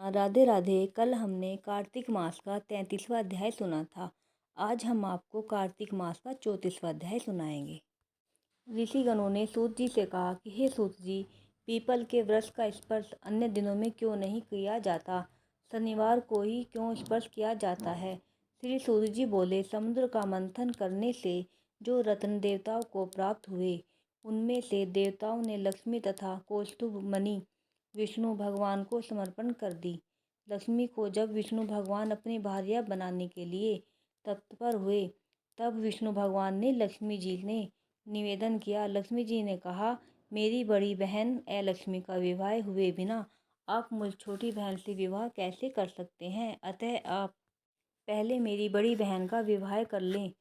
राधे राधे। कल हमने कार्तिक मास का 33वां अध्याय सुना था। आज हम आपको कार्तिक मास का 34वां अध्याय सुनाएंगे। ऋषिगणों ने सूत जी से कहा कि हे सूत जी, पीपल के वृक्ष का स्पर्श अन्य दिनों में क्यों नहीं किया जाता, शनिवार को ही क्यों स्पर्श किया जाता है। श्री सूत जी बोले, समुद्र का मंथन करने से जो रत्न देवताओं को प्राप्त हुए, उनमें से देवताओं ने लक्ष्मी तथा कौस्तुभ मणि विष्णु भगवान को समर्पण कर दी। लक्ष्मी को जब विष्णु भगवान अपनी भार्या बनाने के लिए तत्पर हुए, तब विष्णु भगवान ने लक्ष्मी जी ने निवेदन किया। लक्ष्मी जी ने कहा, मेरी बड़ी बहन लक्ष्मी का विवाह हुए बिना आप मुझ छोटी बहन से विवाह कैसे कर सकते हैं। अतः आप पहले मेरी बड़ी बहन का विवाह कर लें,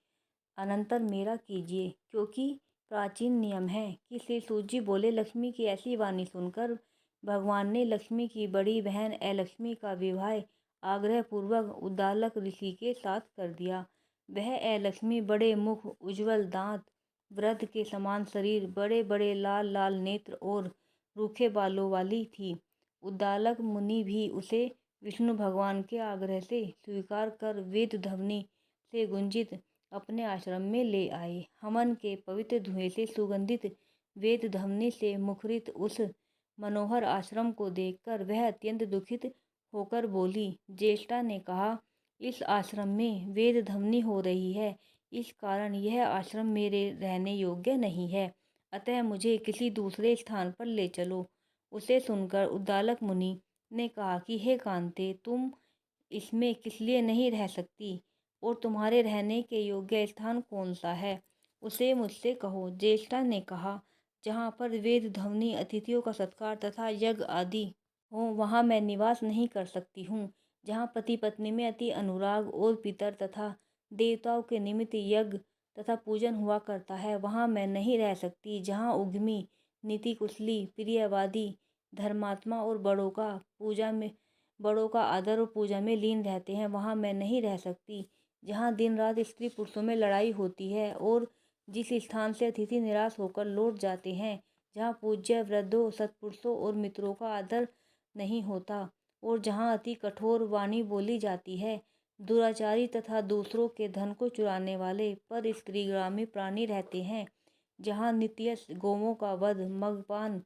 अनंतर मेरा कीजिए, क्योंकि प्राचीन नियम है कि श्री सूत जी बोले। लक्ष्मी की ऐसी वाणी सुनकर भगवान ने लक्ष्मी की बड़ी बहन लक्ष्मी का विवाह आग्रह पूर्वक उद्दालक ऋषि के साथ कर दिया। वह लक्ष्मी बड़े मुख, उज्ज्वल दांत, वृद्ध के समान शरीर, बड़े बड़े लाल लाल नेत्र और रूखे बालों वाली थी। उद्दालक मुनि भी उसे विष्णु भगवान के आग्रह से स्वीकार कर वेद ध्वनि से गुंजित अपने आश्रम में ले आए। हवन के पवित्र धुएं से सुगंधित वेद ध्वनि से मुखरित उस मनोहर आश्रम को देखकर वह अत्यंत दुखित होकर बोली। ज्येष्ठा ने कहा, इस आश्रम में वेद ध्वनि हो रही है, इस कारण यह आश्रम मेरे रहने योग्य नहीं है, अतः मुझे किसी दूसरे स्थान पर ले चलो। उसे सुनकर उद्दालक मुनि ने कहा कि हे कांते, तुम इसमें किस लिए नहीं रह सकती और तुम्हारे रहने के योग्य स्थान कौन सा है, उसे मुझसे कहो। ज्येष्ठा ने कहा, जहाँ पर वेद ध्वनि, अतिथियों का सत्कार तथा यज्ञ आदि हो, वहाँ मैं निवास नहीं कर सकती हूँ। जहाँ पति पत्नी में अति अनुराग और पितर तथा देवताओं के निमित्त यज्ञ तथा पूजन हुआ करता है, वहाँ मैं नहीं रह सकती। जहाँ उद्यमी, नीति कुशली, प्रियवादी, धर्मात्मा और बड़ों का आदर और पूजा में लीन रहते हैं, वहाँ मैं नहीं रह सकती। जहाँ दिन रात स्त्री पुरुषों में लड़ाई होती है और जिस स्थान से अतिथि निराश होकर लौट जाते हैं, जहाँ पूज्य वृद्धों, सत्पुरुषों और मित्रों का आदर नहीं होता और जहाँ अति कठोर वाणी बोली जाती है, दुराचारी तथा दूसरों के धन को चुराने वाले पर स्त्रीगामी प्राणी रहते हैं, जहाँ नित्य गौओं का वध, मद्यपान,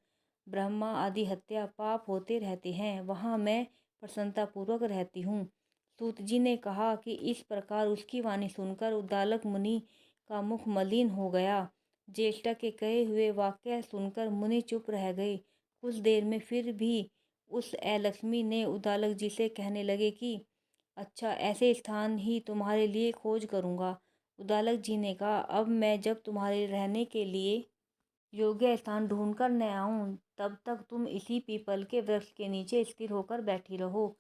ब्रह्मा आदि हत्या पाप होते रहते हैं, वहाँ मैं प्रसन्नतापूर्वक रहती हूँ। सूत जी ने कहा कि इस प्रकार उसकी वाणी सुनकर उद्दालक मुनि का मुख मलिन हो गया। ज्येष्ठा के कहे हुए वाक्य सुनकर मुनि चुप रह गए। कुछ देर में फिर भी उस लक्ष्मी ने उद्दालक जी से कहने लगे कि अच्छा, ऐसे स्थान ही तुम्हारे लिए खोज करूँगा। उद्दालक जी ने कहा, अब मैं जब तुम्हारे रहने के लिए योग्य स्थान ढूंढ कर न आऊँ, तब तक तुम इसी पीपल के वृक्ष के नीचे स्थिर होकर बैठी रहो।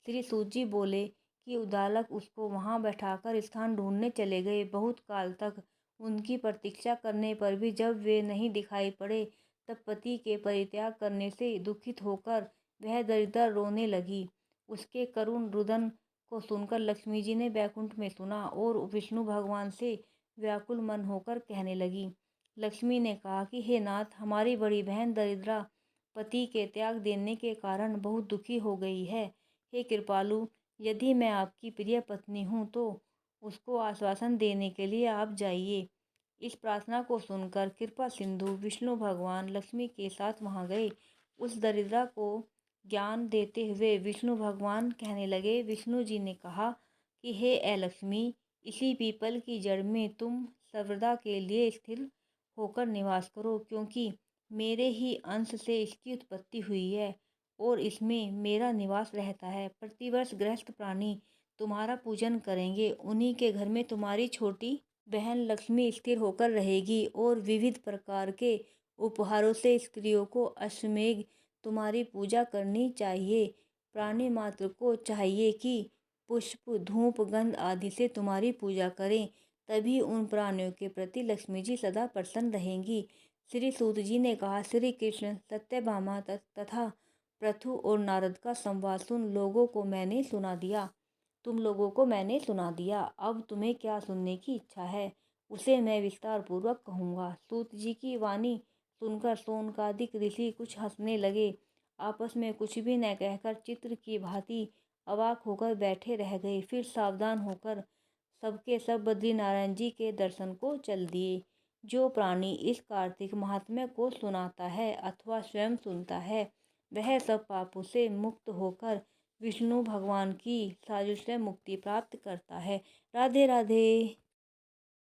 श्री सूत जी बोले कि उद्दालक उसको वहाँ बैठाकर स्थान ढूंढने चले गए। बहुत काल तक उनकी प्रतीक्षा करने पर भी जब वे नहीं दिखाई पड़े, तब पति के परित्याग करने से दुखित होकर वह दरिद्र रोने लगी। उसके करुण रुदन को सुनकर लक्ष्मी जी ने बैकुंठ में सुना और विष्णु भगवान से व्याकुल मन होकर कहने लगी। लक्ष्मी ने कहा कि हे नाथ, हमारी बड़ी बहन दरिद्रा पति के त्याग देने के कारण बहुत दुखी हो गई है। हे कृपालु, यदि मैं आपकी प्रिय पत्नी हूँ तो उसको आश्वासन देने के लिए आप जाइए। इस प्रार्थना को सुनकर कृपा सिंधु विष्णु भगवान लक्ष्मी के साथ वहाँ गए। उस दरिद्रा को ज्ञान देते हुए विष्णु भगवान कहने लगे। विष्णु जी ने कहा कि हे लक्ष्मी, इसी पीपल की जड़ में तुम सर्वदा के लिए स्थिर होकर निवास करो, क्योंकि मेरे ही अंश से इसकी उत्पत्ति हुई है और इसमें मेरा निवास रहता है। प्रतिवर्ष गृहस्थ प्राणी तुम्हारा पूजन करेंगे, उन्हीं के घर में तुम्हारी छोटी बहन लक्ष्मी स्थिर होकर रहेगी और विविध प्रकार के उपहारों से स्त्रियों को अश्वमेध तुम्हारी पूजा करनी चाहिए। प्राणी मात्र को चाहिए कि पुष्प, धूप, गंध आदि से तुम्हारी पूजा करें, तभी उन प्राणियों के प्रति लक्ष्मी जी सदा प्रसन्न रहेंगी। श्री सूत जी ने कहा, श्री कृष्ण, सत्यभामा तथा पृथु और नारद का संवाद सुन तुम लोगों को मैंने सुना दिया। अब तुम्हें क्या सुनने की इच्छा है, उसे मैं विस्तार पूर्वक कहूँगा। सूत जी की वाणी सुनकर शौनकादिक ऋषि कुछ हंसने लगे। आपस में कुछ भी न कहकर चित्र की भांति अवाक होकर बैठे रह गए। फिर सावधान होकर सबके सब बद्रीनारायण जी के दर्शन को चल दिए। जो प्राणी इस कार्तिक महात्म्य को सुनाता है अथवा स्वयं सुनता है, वह सब पापों से मुक्त होकर विष्णु भगवान की साजुश से मुक्ति प्राप्त करता है। राधे राधे।